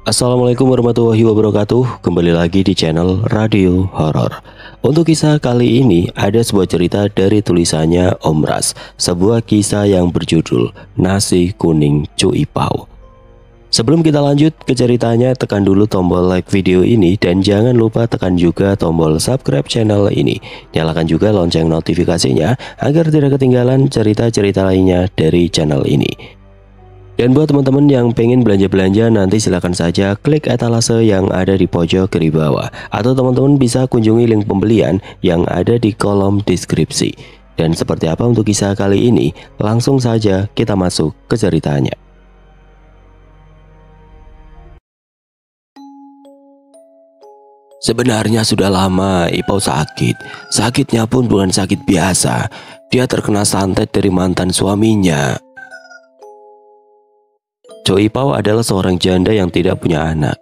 Assalamualaikum warahmatullahi wabarakatuh. Kembali lagi di channel Radio Horor. Untuk kisah kali ini ada sebuah cerita dari tulisannya Om Ras, sebuah kisah yang berjudul Nasi Kuning Cuipau. Sebelum kita lanjut ke ceritanya, tekan dulu tombol like video ini dan jangan lupa tekan juga tombol subscribe channel ini. Nyalakan juga lonceng notifikasinya agar tidak ketinggalan cerita-cerita lainnya dari channel ini. Dan buat teman-teman yang pengen belanja-belanja, nanti silahkan saja klik etalase yang ada di pojok kiri bawah. Atau teman-teman bisa kunjungi link pembelian yang ada di kolom deskripsi. Dan seperti apa untuk kisah kali ini? Langsung saja kita masuk ke ceritanya. Sebenarnya sudah lama Ipau sakit. Sakitnya pun bukan sakit biasa. Dia terkena santet dari mantan suaminya. Cuipau adalah seorang janda yang tidak punya anak.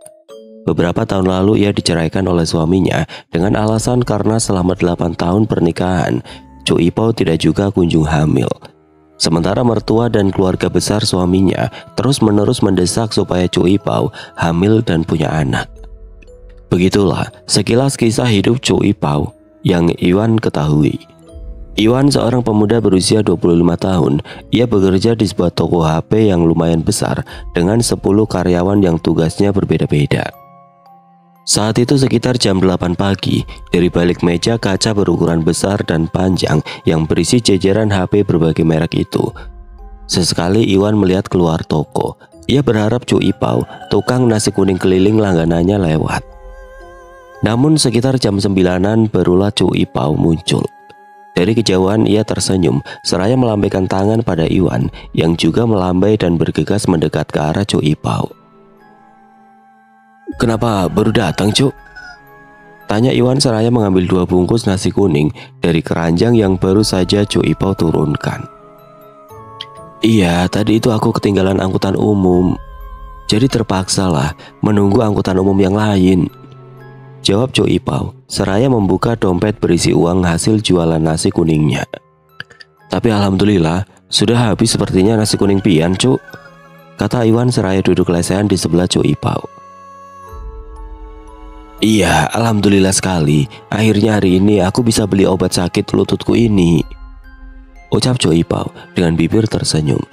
Beberapa tahun lalu ia diceraikan oleh suaminya dengan alasan karena selama 8 tahun pernikahan, Cuipau tidak juga kunjung hamil. Sementara mertua dan keluarga besar suaminya terus-menerus mendesak supaya Cuipau hamil dan punya anak. Begitulah sekilas kisah hidup Cuipau yang Iwan ketahui. Iwan seorang pemuda berusia 25 tahun. Ia bekerja di sebuah toko HP yang lumayan besar dengan 10 karyawan yang tugasnya berbeda-beda. Saat itu sekitar jam 8 pagi, dari balik meja kaca berukuran besar dan panjang yang berisi jajaran HP berbagai merek itu, sesekali Iwan melihat keluar toko. Ia berharap Cuipau, tukang nasi kuning keliling langganannya lewat. Namun sekitar jam 9-an barulah Cuipau muncul. Dari kejauhan ia tersenyum seraya melambaikan tangan pada Iwan yang juga melambai dan bergegas mendekat ke arah Cuipau. "Kenapa baru datang, Cuk?" tanya Iwan seraya mengambil 2 bungkus nasi kuning dari keranjang yang baru saja Cuipau turunkan. "Iya, tadi itu aku ketinggalan angkutan umum. Jadi terpaksalah menunggu angkutan umum yang lain," jawab Cuipau seraya membuka dompet berisi uang hasil jualan nasi kuningnya. "Tapi alhamdulillah sudah habis sepertinya nasi kuning pian, Cuk," kata Iwan seraya duduk lesehan di sebelah Cuipau. "Iya, alhamdulillah sekali. Akhirnya hari ini aku bisa beli obat sakit lututku ini," ucap Cuipau dengan bibir tersenyum.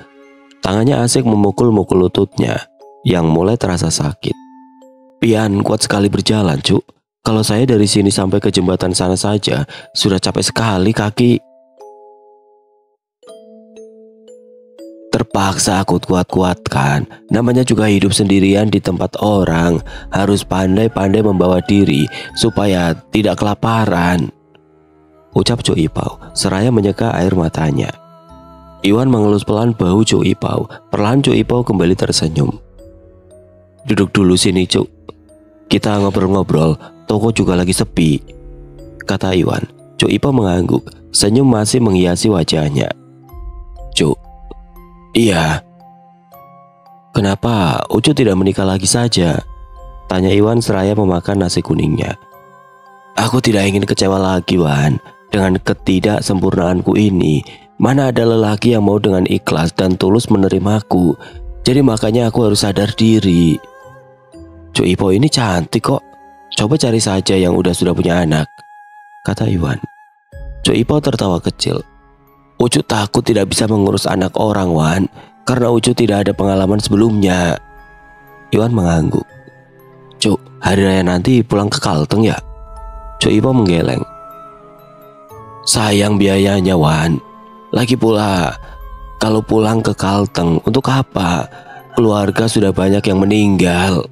Tangannya asik memukul-mukul lututnya yang mulai terasa sakit. "Pian kuat sekali berjalan, Cuk. Kalau saya dari sini sampai ke jembatan sana saja sudah capek sekali kaki." "Terpaksa aku kuat-kuatkan. Namanya juga hidup sendirian di tempat orang. Harus pandai-pandai membawa diri supaya tidak kelaparan," ucap Cuipau seraya menyeka air matanya. Iwan mengelus pelan bahu Cuipau. Perlahan Cuipau kembali tersenyum. "Duduk dulu sini, Cuk. Kita ngobrol-ngobrol, toko juga lagi sepi," kata Iwan. Cuipau mengangguk, senyum masih menghiasi wajahnya. "Cuk, iya. Kenapa Ucu tidak menikah lagi saja?" tanya Iwan seraya memakan nasi kuningnya. "Aku tidak ingin kecewa lagi, Wan. Dengan ketidaksempurnaanku ini, mana ada lelaki yang mau dengan ikhlas dan tulus menerimaku. Jadi makanya aku harus sadar diri. Cuipau ini cantik kok. Coba cari saja yang sudah punya anak," kata Iwan. Cuipau tertawa kecil. "Ucu takut tidak bisa mengurus anak orang, Wan, karena Ucu tidak ada pengalaman sebelumnya." Iwan mengangguk. "Cuk, hari raya nanti pulang ke Kalteng ya?" Cuipau menggeleng. "Sayang biayanya, Wan. Lagi pula, kalau pulang ke Kalteng untuk apa? Keluarga sudah banyak yang meninggal."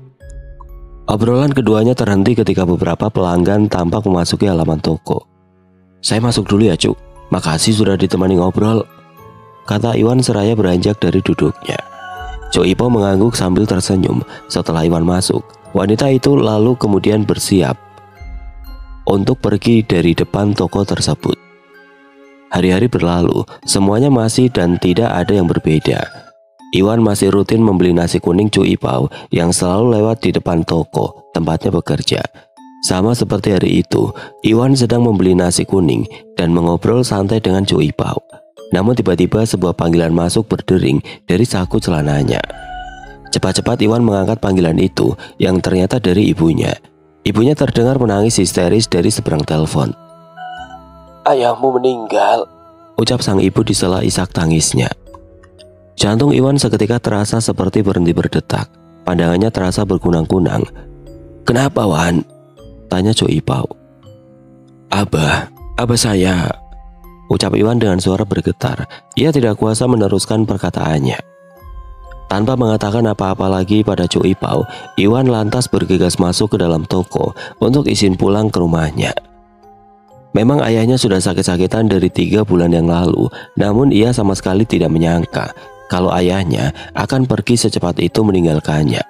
Obrolan keduanya terhenti ketika beberapa pelanggan tampak memasuki halaman toko. "Saya masuk dulu ya, Cuk. Makasih sudah ditemani ngobrol," kata Iwan seraya beranjak dari duduknya. Cuipau mengangguk sambil tersenyum. Setelah Iwan masuk, wanita itu lalu kemudian bersiap untuk pergi dari depan toko tersebut. Hari-hari berlalu, semuanya masih dan tidak ada yang berbeda. Iwan masih rutin membeli nasi kuning Cuipau yang selalu lewat di depan toko tempatnya bekerja. Sama seperti hari itu, Iwan sedang membeli nasi kuning dan mengobrol santai dengan Cuipau. Namun tiba-tiba sebuah panggilan masuk berdering dari saku celananya. Cepat-cepat Iwan mengangkat panggilan itu yang ternyata dari ibunya. Ibunya terdengar menangis histeris dari seberang telepon. "Ayahmu meninggal," ucap sang ibu di sela isak tangisnya. Jantung Iwan seketika terasa seperti berhenti berdetak. Pandangannya terasa berkunang-kunang. "Kenapa, Wan?" tanya Cu Ipau. Abah saya," ucap Iwan dengan suara bergetar. Ia tidak kuasa meneruskan perkataannya. Tanpa mengatakan apa-apa lagi pada Cu Ipau, Iwan lantas bergegas masuk ke dalam toko untuk izin pulang ke rumahnya. Memang ayahnya sudah sakit-sakitan dari 3 bulan yang lalu, namun ia sama sekali tidak menyangka kalau ayahnya akan pergi secepat itu meninggalkannya.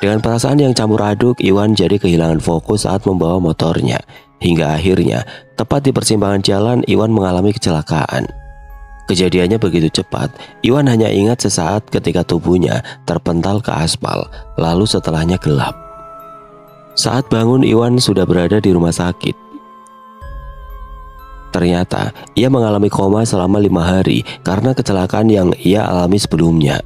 Dengan perasaan yang campur aduk, Iwan jadi kehilangan fokus saat membawa motornya. Hingga akhirnya, tepat di persimpangan jalan, Iwan mengalami kecelakaan. Kejadiannya begitu cepat, Iwan hanya ingat sesaat ketika tubuhnya terpental ke aspal, lalu setelahnya gelap. Saat bangun, Iwan sudah berada di rumah sakit. Ternyata, ia mengalami koma selama 5 hari karena kecelakaan yang ia alami sebelumnya.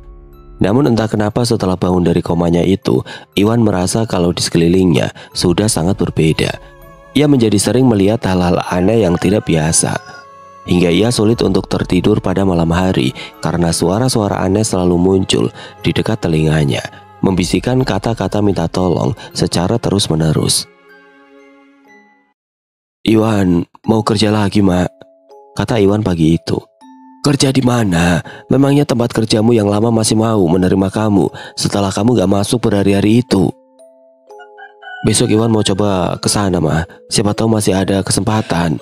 Namun entah kenapa setelah bangun dari komanya itu, Iwan merasa kalau di sekelilingnya sudah sangat berbeda. Ia menjadi sering melihat hal-hal aneh yang tidak biasa. Hingga ia sulit untuk tertidur pada malam hari karena suara-suara aneh selalu muncul di dekat telinganya, membisikkan kata-kata minta tolong secara terus-menerus. "Iwan, mau kerja lagi, Mak?" kata Iwan pagi itu. "Kerja di mana? Memangnya tempat kerjamu yang lama masih mau menerima kamu setelah kamu gak masuk berhari-hari itu?" "Besok Iwan mau coba ke sana, Ma. Siapa tahu masih ada kesempatan,"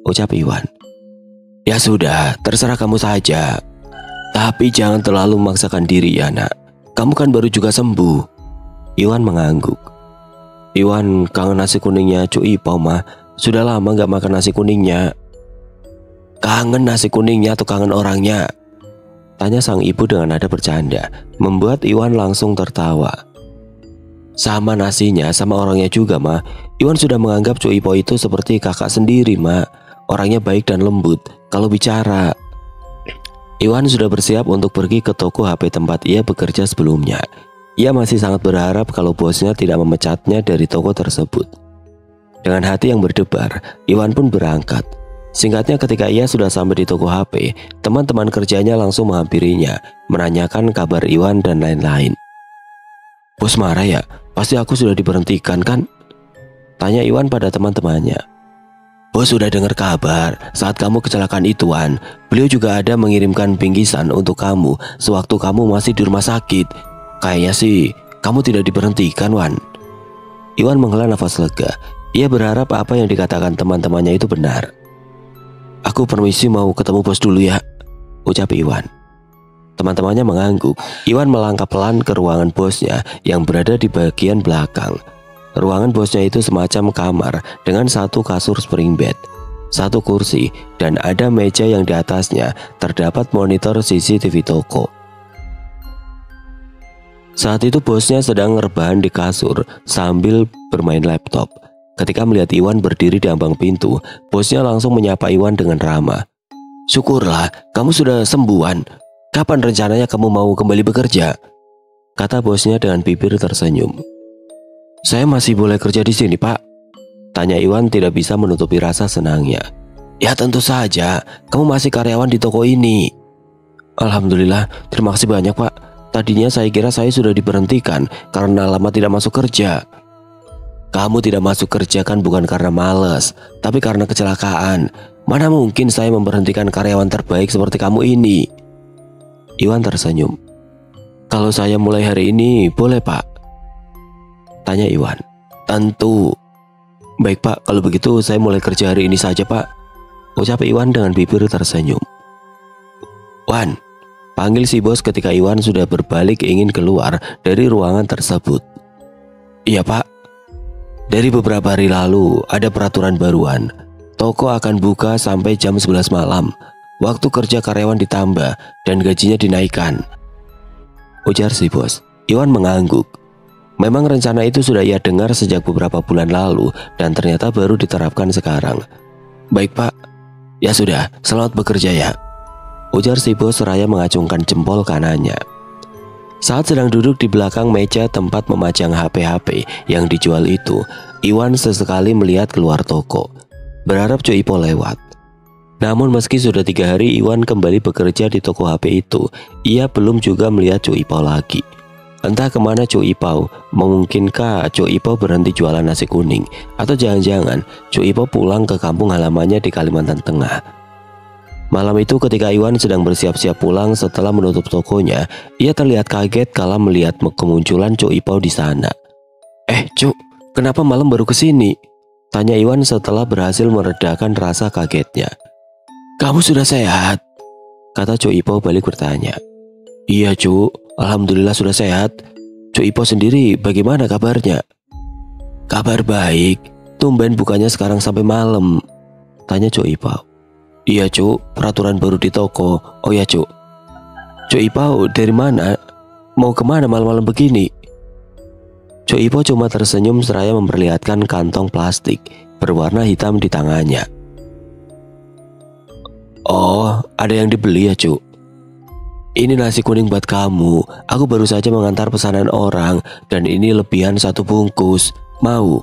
ucap Iwan. "Ya sudah, terserah kamu saja. Tapi jangan terlalu memaksakan diri ya, Nak. Kamu kan baru juga sembuh." Iwan mengangguk. "Iwan kangen nasi kuningnya Cu Ipau, Ma. Sudah lama gak makan nasi kuningnya." "Kangen nasi kuningnya atau kangen orangnya?" tanya sang ibu dengan nada bercanda, membuat Iwan langsung tertawa. "Sama nasinya, sama orangnya juga, Ma. Iwan sudah menganggap Cu Ipau itu seperti kakak sendiri, Ma. Orangnya baik dan lembut kalau bicara." Iwan sudah bersiap untuk pergi ke toko HP tempat ia bekerja sebelumnya. Ia masih sangat berharap kalau bosnya tidak memecatnya dari toko tersebut. Dengan hati yang berdebar, Iwan pun berangkat. Singkatnya, ketika ia sudah sampai di toko HP, teman-teman kerjanya langsung menghampirinya, menanyakan kabar Iwan dan lain-lain. "Bos marah ya? Pasti aku sudah diberhentikan kan?" tanya Iwan pada teman-temannya. "Bos sudah dengar kabar saat kamu kecelakaan itu, Wan. Beliau juga ada mengirimkan bingkisan untuk kamu sewaktu kamu masih di rumah sakit. Kayaknya sih kamu tidak diberhentikan, Wan." Iwan menghela nafas lega. Ia berharap apa yang dikatakan teman-temannya itu benar. "Aku permisi mau ketemu bos dulu ya," ucap Iwan. Teman-temannya mengangguk. Iwan melangkah pelan ke ruangan bosnya yang berada di bagian belakang. Ruangan bosnya itu semacam kamar dengan 1 kasur spring bed, 1 kursi, dan ada meja yang di atasnya terdapat monitor CCTV toko. Saat itu bosnya sedang rebahan di kasur sambil bermain laptop. Ketika melihat Iwan berdiri di ambang pintu, bosnya langsung menyapa Iwan dengan ramah. "Syukurlah, kamu sudah sembuhan. Kapan rencananya kamu mau kembali bekerja?" kata bosnya dengan bibir tersenyum. "Saya masih boleh kerja di sini, Pak?" tanya Iwan tidak bisa menutupi rasa senangnya. "Ya tentu saja, kamu masih karyawan di toko ini." "Alhamdulillah, terima kasih banyak, Pak. Tadinya saya kira saya sudah diberhentikan karena lama tidak masuk kerja." "Kamu tidak masuk kerja kan bukan karena malas, tapi karena kecelakaan. Mana mungkin saya memberhentikan karyawan terbaik seperti kamu ini?" Iwan tersenyum. "Kalau saya mulai hari ini, boleh, Pak?" tanya Iwan. "Tentu." "Baik, Pak, kalau begitu saya mulai kerja hari ini saja, Pak," ucap Iwan dengan bibir tersenyum. "Wan," panggil si bos ketika Iwan sudah berbalik ingin keluar dari ruangan tersebut. "Iya, Pak. Dari beberapa hari lalu ada peraturan baruan. Toko akan buka sampai jam 11 malam. Waktu kerja karyawan ditambah dan gajinya dinaikkan," ujar si bos. Iwan mengangguk. Memang rencana itu sudah ia dengar sejak beberapa bulan lalu dan ternyata baru diterapkan sekarang. "Baik, Pak. Ya sudah, selamat bekerja ya," ujar si bos seraya mengacungkan jempol kanannya. Saat sedang duduk di belakang meja tempat memajang HP-HP yang dijual itu, Iwan sesekali melihat keluar toko, berharap Cuk Ipo lewat. Namun meski sudah 3 hari Iwan kembali bekerja di toko HP itu, ia belum juga melihat Cuk Ipo lagi. Entah kemana Cuk Ipo, memungkinkah Cuk Ipo berhenti jualan nasi kuning, atau jangan-jangan Cuk Ipo pulang ke kampung halamannya di Kalimantan Tengah. Malam itu ketika Iwan sedang bersiap-siap pulang setelah menutup tokonya, ia terlihat kaget kala melihat kemunculan Cuk Ipo di sana. Cuk, kenapa malam baru kesini? Tanya Iwan setelah berhasil meredakan rasa kagetnya. Kamu sudah sehat? Kata Cuk Ipo balik bertanya. Iya Cuk, alhamdulillah sudah sehat. Cuk Ipo sendiri bagaimana kabarnya? Kabar baik, tumben bukannya sekarang sampai malam? Tanya Cuk Ipo. Iya Cuk, peraturan baru di toko. Oh ya Cuk. Cuk Ipo dari mana? Mau kemana malam-malam begini? Cuk Ipo cuma tersenyum seraya memperlihatkan kantong plastik berwarna hitam di tangannya. Oh, ada yang dibeli ya Cuk? Ini nasi kuning buat kamu. Aku baru saja mengantar pesanan orang dan ini lebihan 1 bungkus. Mau?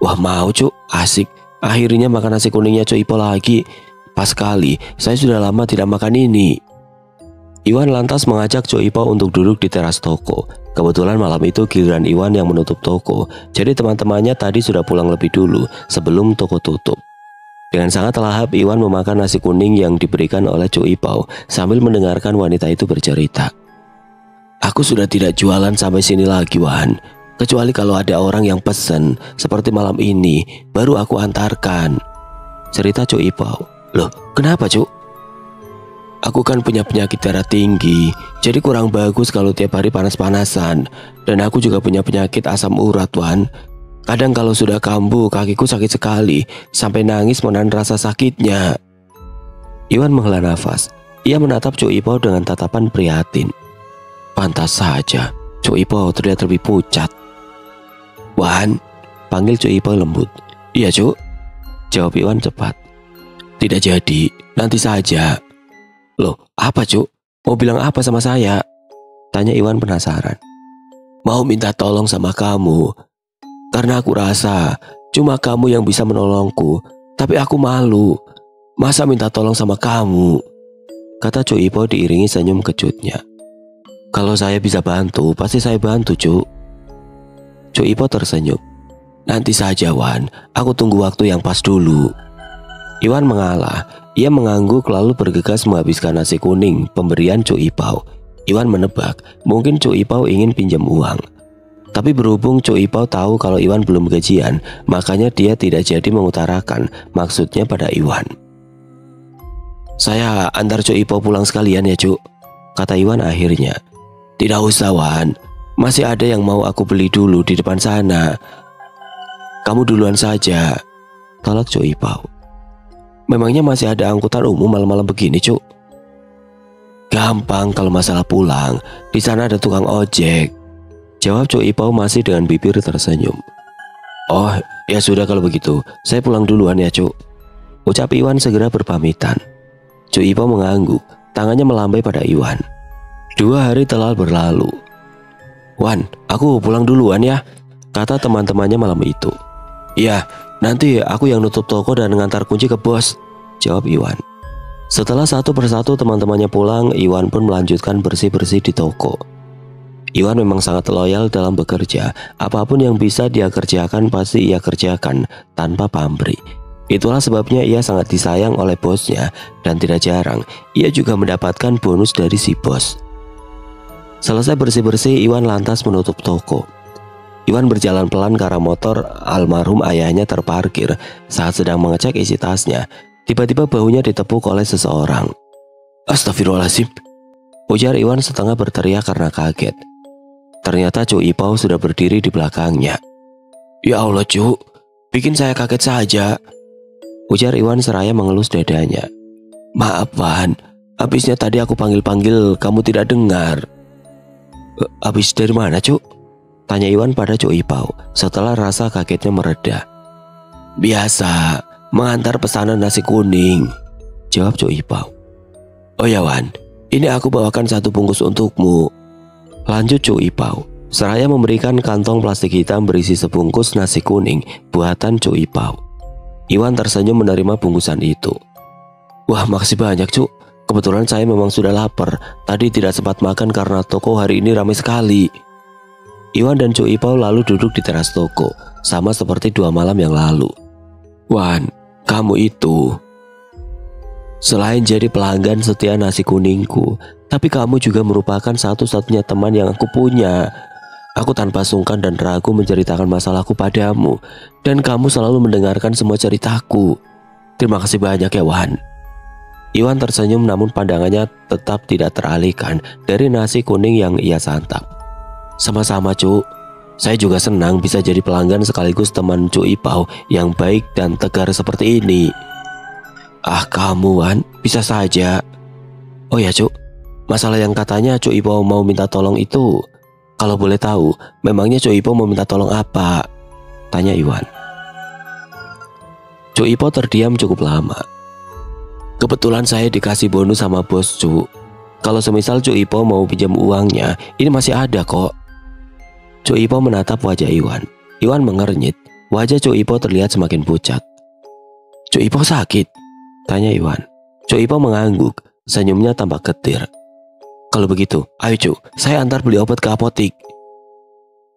Wah mau Cuk, asik. Akhirnya makan nasi kuningnya Cuk Ipo lagi. Pas sekali, saya sudah lama tidak makan ini. Iwan lantas mengajak Cuk Ipo untuk duduk di teras toko. Kebetulan malam itu giliran Iwan yang menutup toko, jadi teman-temannya tadi sudah pulang lebih dulu sebelum toko tutup. Dengan sangat lahap Iwan memakan nasi kuning yang diberikan oleh Cuk Ipo sambil mendengarkan wanita itu bercerita. Aku sudah tidak jualan sampai sini lagi Wan, kecuali kalau ada orang yang pesen seperti malam ini baru aku antarkan. Cerita Cuk Ipo. Loh, kenapa Cuk? Aku kan punya penyakit darah tinggi, jadi kurang bagus kalau tiap hari panas-panasan. Dan aku juga punya penyakit asam urat Wan. Kadang kalau sudah kambuh kakiku sakit sekali, sampai nangis menahan rasa sakitnya. Iwan menghela nafas. Ia menatap Cuk Ipo dengan tatapan prihatin. Pantas saja, Cuk Ipo terlihat lebih pucat. Wan, panggil Cuk Ipo lembut. Iya Cuk, jawab Iwan cepat. Tidak jadi, nanti saja. Loh, apa Cuk? Mau bilang apa sama saya? Tanya Iwan penasaran. Mau minta tolong sama kamu. Karena aku rasa cuma kamu yang bisa menolongku. Tapi aku malu. Masa minta tolong sama kamu? Kata Cuk Ipo diiringi senyum kejutnya. Kalau saya bisa bantu, pasti saya bantu Cuk. Cuk Ipo tersenyum. Nanti saja Wan, aku tunggu waktu yang pas dulu. Iwan mengalah. Ia mengangguk lalu bergegas menghabiskan nasi kuning pemberian Cuk Ipo. Iwan menebak, mungkin Cuk Ipo ingin pinjam uang. Tapi berhubung Cuk Ipo tahu kalau Iwan belum gajian, makanya dia tidak jadi mengutarakan maksudnya pada Iwan. Saya antar Cuk Ipo pulang sekalian ya Cuk, kata Iwan akhirnya. Tidak usah Wan, masih ada yang mau aku beli dulu di depan sana. Kamu duluan saja, tolak Cuk Ipo. Memangnya masih ada angkutan umum malam-malam begini Cuk? Gampang kalau masalah pulang, di sana ada tukang ojek, jawab Cuk Ipo masih dengan bibir tersenyum. Oh ya sudah kalau begitu, saya pulang duluan ya Cuk, ucap Iwan segera berpamitan. Cuk Ipo mengangguk, tangannya melambai pada Iwan. 2 hari telah berlalu. Wan, aku pulang duluan ya, kata teman-temannya malam itu. Iya, nanti aku yang nutup toko dan ngantar kunci ke bos, jawab Iwan. Setelah satu persatu teman-temannya pulang, Iwan pun melanjutkan bersih-bersih di toko. Iwan memang sangat loyal dalam bekerja. Apapun yang bisa dia kerjakan pasti ia kerjakan tanpa pamrih. Itulah sebabnya ia sangat disayang oleh bosnya dan tidak jarang ia juga mendapatkan bonus dari si bos. Selesai bersih-bersih, Iwan lantas menutup toko. Iwan berjalan pelan ke arah motor almarhum ayahnya terparkir. Saat sedang mengecek isi tasnya, tiba-tiba bahunya ditepuk oleh seseorang. Astagfirullahaladzim, ujar Iwan setengah berteriak karena kaget. Ternyata Cuk Ipo sudah berdiri di belakangnya. Ya Allah Cuk, bikin saya kaget saja, ujar Iwan seraya mengelus dadanya. Maaf Wan, habisnya tadi aku panggil-panggil kamu tidak dengar. Habis dari mana Cuk? Tanya Iwan pada Cuk Ipo setelah rasa kagetnya mereda. Biasa, mengantar pesanan nasi kuning, jawab Cuk Ipo. Oh ya Wan, ini aku bawakan 1 bungkus untukmu. Lanjut Cuk Ipau, seraya memberikan kantong plastik hitam berisi sebungkus nasi kuning buatan Cuk Ipau. Iwan tersenyum menerima bungkusan itu. Wah, makasih banyak Cuk. Kebetulan saya memang sudah lapar. Tadi tidak sempat makan karena toko hari ini ramai sekali. Iwan dan Cuk Ipau lalu duduk di teras toko, sama seperti 2 malam yang lalu. Wan, kamu itu selain jadi pelanggan setia nasi kuningku, tapi kamu juga merupakan satu-satunya teman yang aku punya. Aku tanpa sungkan dan ragu menceritakan masalahku padamu, dan kamu selalu mendengarkan semua ceritaku. Terima kasih banyak ya Wan. Iwan tersenyum namun pandangannya tetap tidak teralihkan dari nasi kuning yang ia santap. Sama-sama Cuk. Saya juga senang bisa jadi pelanggan sekaligus teman Cuk Ipau yang baik dan tegar seperti ini. Ah kamu Wan, bisa saja. Oh ya Cuk, masalah yang katanya Cuk Ipau mau minta tolong itu, kalau boleh tahu, memangnya Cuk Ipau mau minta tolong apa? Tanya Iwan. Cuk Ipau terdiam cukup lama. Kebetulan saya dikasih bonus sama bos Cuk. Kalau semisal Cuk Ipau mau pinjam uangnya, ini masih ada kok. Cuk Ipau menatap wajah Iwan. Iwan mengernyit. Wajah Cuk Ipau terlihat semakin pucat. Cuk Ipau sakit? Tanya Iwan. Cuk Ipau mengangguk. Senyumnya tampak getir. Kalau begitu, ayo Cuk, saya antar beli obat ke apotik.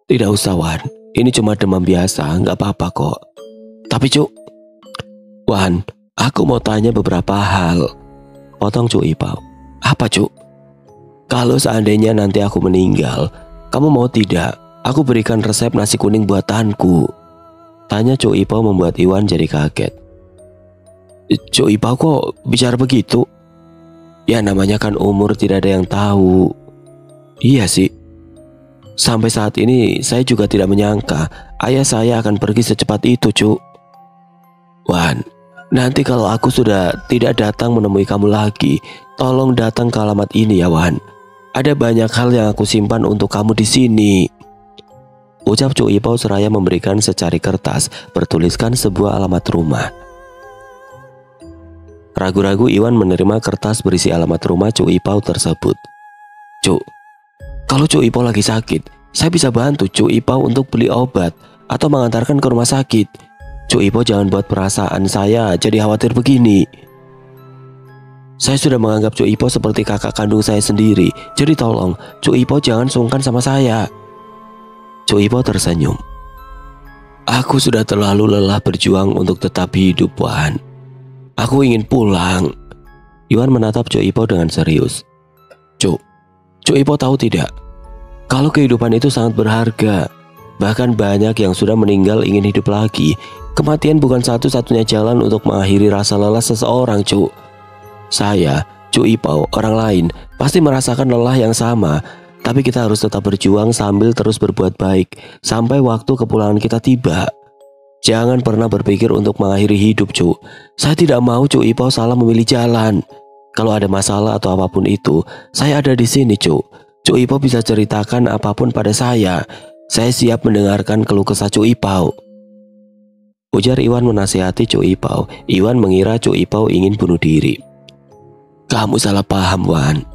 Tidak usah Wan, ini cuma demam biasa, nggak apa-apa kok. Tapi Cuk, Wan, aku mau tanya beberapa hal. Potong Cuk Ipau. Apa Cuk? Kalau seandainya nanti aku meninggal, kamu mau tidak aku berikan resep nasi kuning buatanku? Tanya Cuk Ipau membuat Iwan jadi kaget. Cuk Ipau kok bicara begitu? Ya namanya kan umur tidak ada yang tahu. Iya sih. Sampai saat ini saya juga tidak menyangka ayah saya akan pergi secepat itu Cuk. Wan, nanti kalau aku sudah tidak datang menemui kamu lagi, tolong datang ke alamat ini ya Wan. Ada banyak hal yang aku simpan untuk kamu di sini. Ucap Cuk Ipau seraya memberikan secari kertas bertuliskan sebuah alamat rumah. Ragu-ragu Iwan menerima kertas berisi alamat rumah Cuk Ipau tersebut. Cuk, kalau Cuk Ipau lagi sakit, saya bisa bantu Cuk Ipau untuk beli obat atau mengantarkan ke rumah sakit. Cuk Ipau jangan buat perasaan saya jadi khawatir begini. Saya sudah menganggap Cuk Ipau seperti kakak kandung saya sendiri. Jadi tolong Cuk Ipau jangan sungkan sama saya. Cuk Ipau tersenyum. Aku sudah terlalu lelah berjuang untuk tetap hidup Wan. Aku ingin pulang. Iwan menatap Cuk Ipau dengan serius. Cuk Ipau tahu tidak? Kalau kehidupan itu sangat berharga. Bahkan banyak yang sudah meninggal ingin hidup lagi. Kematian bukan satu-satunya jalan untuk mengakhiri rasa lelah seseorang Cuk. Saya, Cuk Ipau, orang lain pasti merasakan lelah yang sama. Tapi kita harus tetap berjuang sambil terus berbuat baik sampai waktu kepulangan kita tiba. Jangan pernah berpikir untuk mengakhiri hidup Cuk. Saya tidak mau Cuk Ipau salah memilih jalan. Kalau ada masalah atau apapun itu, saya ada di sini Cuk. Cuk Ipau bisa ceritakan apapun pada saya. Saya siap mendengarkan keluh kesah Cuk Ipau. Ujar Iwan menasihati Cuk Ipau. Iwan mengira Cuk Ipau ingin bunuh diri. Kamu salah paham Wan.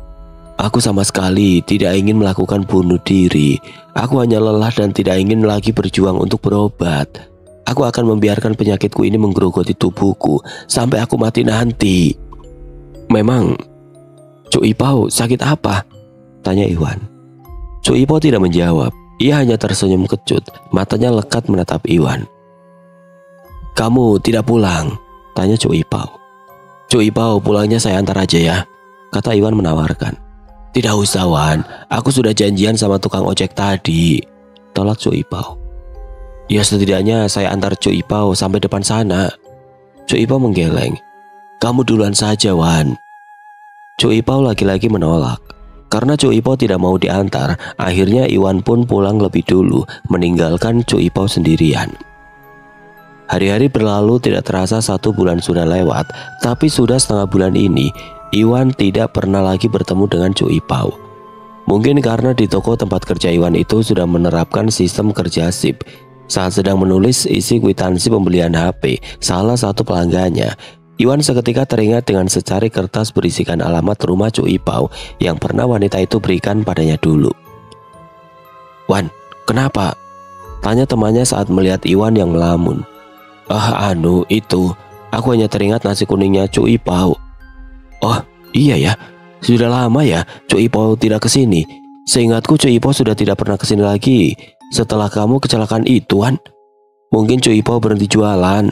Aku sama sekali tidak ingin melakukan bunuh diri. Aku hanya lelah dan tidak ingin lagi berjuang untuk berobat. Aku akan membiarkan penyakitku ini menggerogoti tubuhku sampai aku mati nanti. Memang Cuk Ipau sakit apa? Tanya Iwan. Cuk Ipau tidak menjawab. Ia hanya tersenyum kecut. Matanya lekat menatap Iwan. Kamu tidak pulang? Tanya Cuk Ipau. Cuk Ipau, pulangnya saya antar aja ya, kata Iwan menawarkan. Tidak usah Wan, aku sudah janjian sama tukang ojek tadi, tolak Cuk Ipau. Ya setidaknya saya antar Cuk Ipau sampai depan sana. Cuk Ipau menggeleng. Kamu duluan saja Wan. Cuk Ipau lagi-lagi menolak. Karena Cuk Ipau tidak mau diantar, akhirnya Iwan pun pulang lebih dulu, meninggalkan Cuk Ipau sendirian. Hari-hari berlalu tidak terasa 1 bulan sudah lewat, tapi sudah setengah bulan ini, Iwan tidak pernah lagi bertemu dengan Cuk Ipau. Mungkin karena di toko tempat kerja Iwan itu sudah menerapkan sistem kerja shift. Saat sedang menulis isi kwitansi pembelian HP salah satu pelanggannya, Iwan seketika teringat dengan secari kertas berisikan alamat rumah Cuk Ipau yang pernah wanita itu berikan padanya dulu. "Wan, kenapa?" tanya temannya saat melihat Iwan yang melamun. Itu, aku hanya teringat nasi kuningnya Cuk Ipau." "Oh, iya ya. Sudah lama ya Cuk Ipau tidak kesini. Seingatku Cuk Ipau sudah tidak pernah kesini lagi setelah kamu kecelakaan itu, Wan. Mungkin Cuk Ipau berhenti jualan."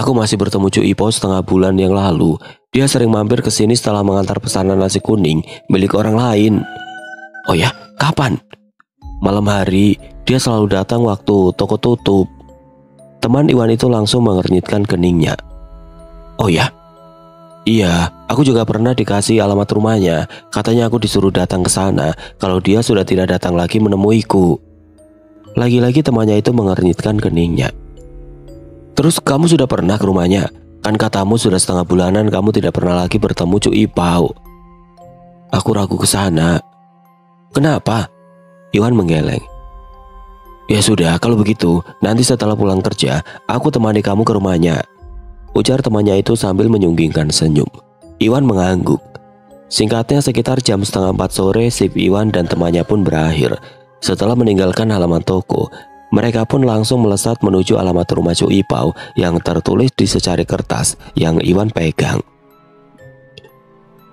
"Aku masih bertemu Cuk Ipau setengah bulan yang lalu. Dia sering mampir ke sini setelah mengantar pesanan nasi kuning milik orang lain." "Oh ya, kapan?" "Malam hari. Dia selalu datang waktu toko tutup." Teman Iwan itu langsung mengernyitkan keningnya. "Oh ya? Iya, aku juga pernah dikasih alamat rumahnya. Katanya aku disuruh datang ke sana kalau dia sudah tidak datang lagi menemuiku." Lagi-lagi temannya itu mengernyitkan keningnya. "Terus kamu sudah pernah ke rumahnya? Kan katamu sudah setengah bulanan kamu tidak pernah lagi bertemu Cuk Ipau." "Aku ragu ke sana." "Kenapa?" Iwan menggeleng. "Ya sudah, kalau begitu, nanti setelah pulang kerja, aku temani kamu ke rumahnya," ujar temannya itu sambil menyunggingkan senyum. Iwan mengangguk. Singkatnya sekitar jam setengah 4 sore, sip Iwan dan temannya pun berakhir. Setelah meninggalkan halaman toko, mereka pun langsung melesat menuju alamat rumah Cuk Ipau yang tertulis di secari kertas yang Iwan pegang.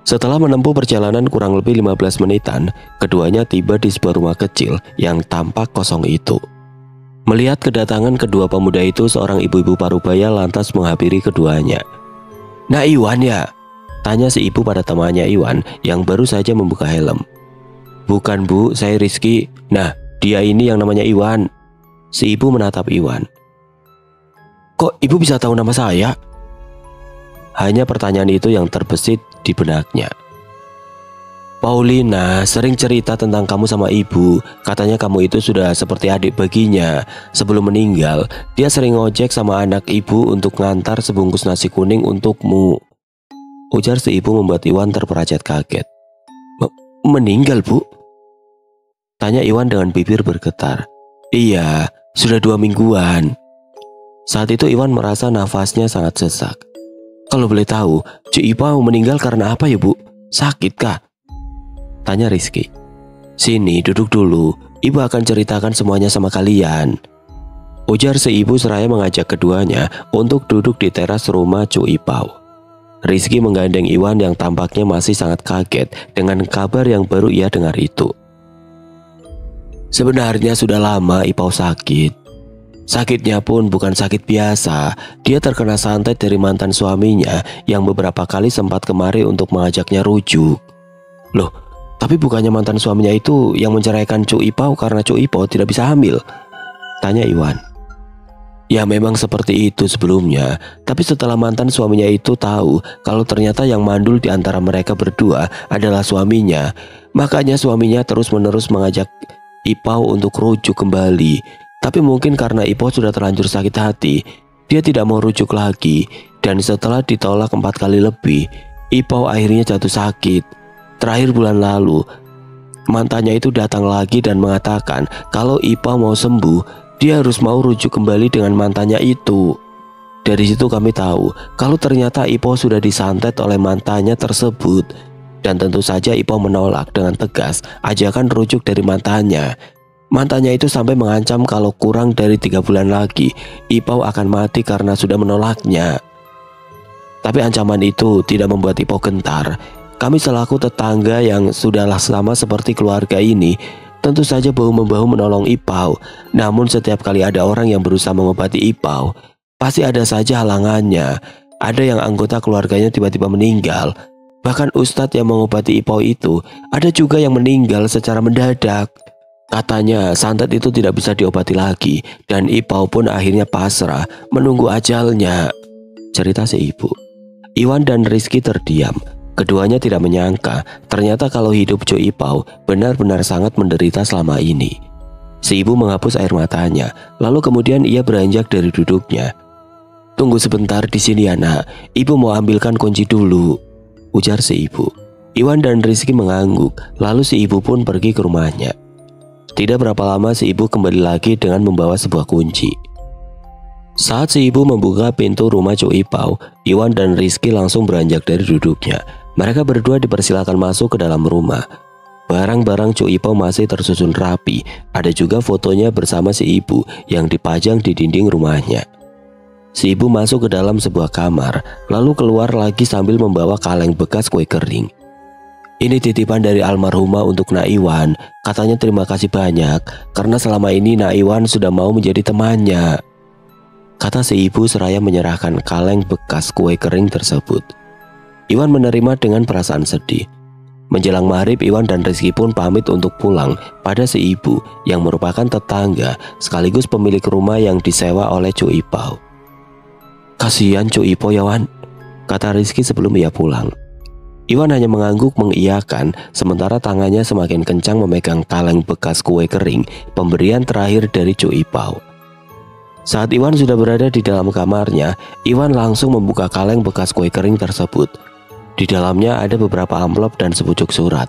Setelah menempuh perjalanan kurang lebih 15 menitan, keduanya tiba di sebuah rumah kecil yang tampak kosong itu. Melihat kedatangan kedua pemuda itu, seorang ibu-ibu parubaya lantas menghampiri keduanya. "Nah, Iwan ya?" tanya si ibu pada temannya Iwan yang baru saja membuka helm. "Bukan Bu, saya Rizky. Nah, dia ini yang namanya Iwan." Si ibu menatap Iwan. "Kok ibu bisa tahu nama saya?" Hanya pertanyaan itu yang terbesit di benaknya. "Paulina sering cerita tentang kamu sama ibu. Katanya kamu itu sudah seperti adik baginya. Sebelum meninggal, dia sering ngojek sama anak ibu untuk ngantar sebungkus nasi kuning untukmu," ujar si ibu membuat Iwan terperajat kaget. Meninggal, Bu?" tanya Iwan dengan bibir bergetar. "Iya, sudah 2 mingguan." Saat itu Iwan merasa nafasnya sangat sesak. "Kalau boleh tahu, Cuk Ipau meninggal karena apa ya, Bu? Sakit kah?" tanya Rizky. "Sini, duduk dulu. Ibu akan ceritakan semuanya sama kalian," ujar si ibu seraya mengajak keduanya untuk duduk di teras rumah Cuk Ipau. Rizky menggandeng Iwan yang tampaknya masih sangat kaget dengan kabar yang baru ia dengar itu. "Sebenarnya sudah lama Ipau sakit. Sakitnya pun bukan sakit biasa. Dia terkena santet dari mantan suaminya yang beberapa kali sempat kemari untuk mengajaknya rujuk." "Loh, tapi bukannya mantan suaminya itu yang menceraikan Cuk Ipau karena Cuk Ipau tidak bisa hamil?" tanya Iwan. "Ya memang seperti itu sebelumnya, tapi setelah mantan suaminya itu tahu kalau ternyata yang mandul di antara mereka berdua adalah suaminya, makanya suaminya terus-menerus mengajak Ipau untuk rujuk kembali. Tapi mungkin karena Ipau sudah terlanjur sakit hati, dia tidak mau rujuk lagi, dan setelah ditolak 4 kali lebih, Ipau akhirnya jatuh sakit. Terakhir bulan lalu, mantannya itu datang lagi dan mengatakan kalau Ipau mau sembuh, dia harus mau rujuk kembali dengan mantannya itu. Dari situ kami tahu kalau ternyata Ipau sudah disantet oleh mantannya tersebut. Dan tentu saja Ipau menolak dengan tegas ajakan rujuk dari mantannya. Mantannya itu sampai mengancam kalau kurang dari 3 bulan lagi Ipau akan mati karena sudah menolaknya. Tapi ancaman itu tidak membuat Ipau gentar. Kami selaku tetangga yang sudahlah sama seperti keluarga ini tentu saja bahu-membahu menolong Ipau. Namun setiap kali ada orang yang berusaha mengobati Ipau, pasti ada saja halangannya. Ada yang anggota keluarganya tiba-tiba meninggal. Bahkan ustadz yang mengobati Ipau itu ada juga yang meninggal secara mendadak. Katanya santet itu tidak bisa diobati lagi dan Ipau pun akhirnya pasrah menunggu ajalnya, cerita si ibu. Iwan dan Rizky terdiam. Keduanya tidak menyangka ternyata kalau hidup Cuk Ipau benar-benar sangat menderita selama ini. Si ibu menghapus air matanya, lalu kemudian ia beranjak dari duduknya. "Tunggu sebentar di sini ya nak, ibu mau ambilkan kunci dulu," ujar si ibu. Iwan dan Rizky mengangguk, lalu si ibu pun pergi ke rumahnya. Tidak berapa lama si ibu kembali lagi dengan membawa sebuah kunci. Saat si ibu membuka pintu rumah Cuk Ipau, Iwan dan Rizky langsung beranjak dari duduknya. Mereka berdua dipersilakan masuk ke dalam rumah. Barang-barang Cu Ipau masih tersusun rapi. Ada juga fotonya bersama si ibu yang dipajang di dinding rumahnya. Si ibu masuk ke dalam sebuah kamar, lalu keluar lagi sambil membawa kaleng bekas kue kering. Ini titipan dari almarhumah untuk Nak Iwan. Katanya terima kasih banyak karena selama ini Nak Iwan sudah mau menjadi temannya, kata si ibu seraya menyerahkan kaleng bekas kue kering tersebut. Iwan menerima dengan perasaan sedih. Menjelang maghrib, Iwan dan Rizky pun pamit untuk pulang pada si ibu yang merupakan tetangga sekaligus pemilik rumah yang disewa oleh Cu Ipau. Kasihan Cu Ipau ya Wan, kata Rizky sebelum ia pulang. Iwan hanya mengangguk mengiyakan sementara tangannya semakin kencang memegang kaleng bekas kue kering pemberian terakhir dari Cu Ipau. Saat Iwan sudah berada di dalam kamarnya, Iwan langsung membuka kaleng bekas kue kering tersebut. Di dalamnya ada beberapa amplop dan sepucuk surat.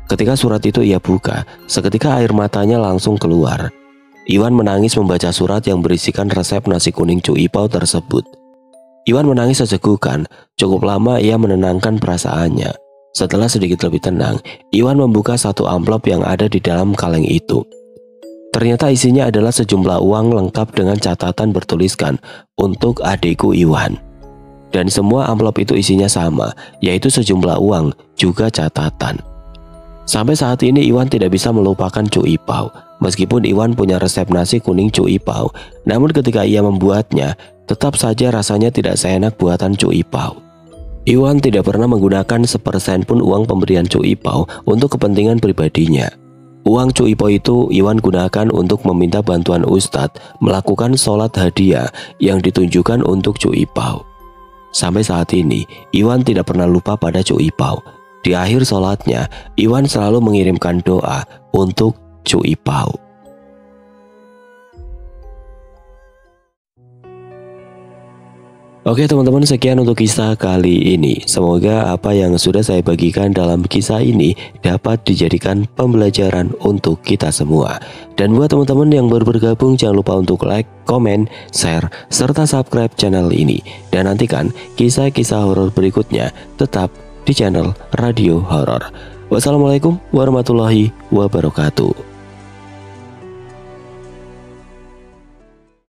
Ketika surat itu ia buka, seketika air matanya langsung keluar. Iwan menangis membaca surat yang berisikan resep nasi kuning Cu Ipau tersebut. Iwan menangis sejegukan, cukup lama ia menenangkan perasaannya. Setelah sedikit lebih tenang, Iwan membuka satu amplop yang ada di dalam kaleng itu. Ternyata isinya adalah sejumlah uang lengkap dengan catatan bertuliskan, "Untuk adikku Iwan." Dan semua amplop itu isinya sama, yaitu sejumlah uang, juga catatan. Sampai saat ini Iwan tidak bisa melupakan Cu Ipau. Meskipun Iwan punya resep nasi kuning Cu Ipau, namun ketika ia membuatnya, tetap saja rasanya tidak seenak buatan Cu Ipau. Iwan tidak pernah menggunakan sepersen pun uang pemberian Cu Ipau untuk kepentingan pribadinya. Uang Cu Ipau itu Iwan gunakan untuk meminta bantuan Ustadz melakukan sholat hadiah yang ditunjukkan untuk Cu Ipau. Sampai saat ini, Iwan tidak pernah lupa pada Cu Ipau. Di akhir sholatnya, Iwan selalu mengirimkan doa untuk Cu Ipau. Oke teman-teman, sekian untuk kisah kali ini. Semoga apa yang sudah saya bagikan dalam kisah ini dapat dijadikan pembelajaran untuk kita semua. Dan buat teman-teman yang baru bergabung, jangan lupa untuk like, komen, share, serta subscribe channel ini. Dan nantikan kisah-kisah horor berikutnya tetap di channel Radio Horor. Wassalamualaikum warahmatullahi wabarakatuh.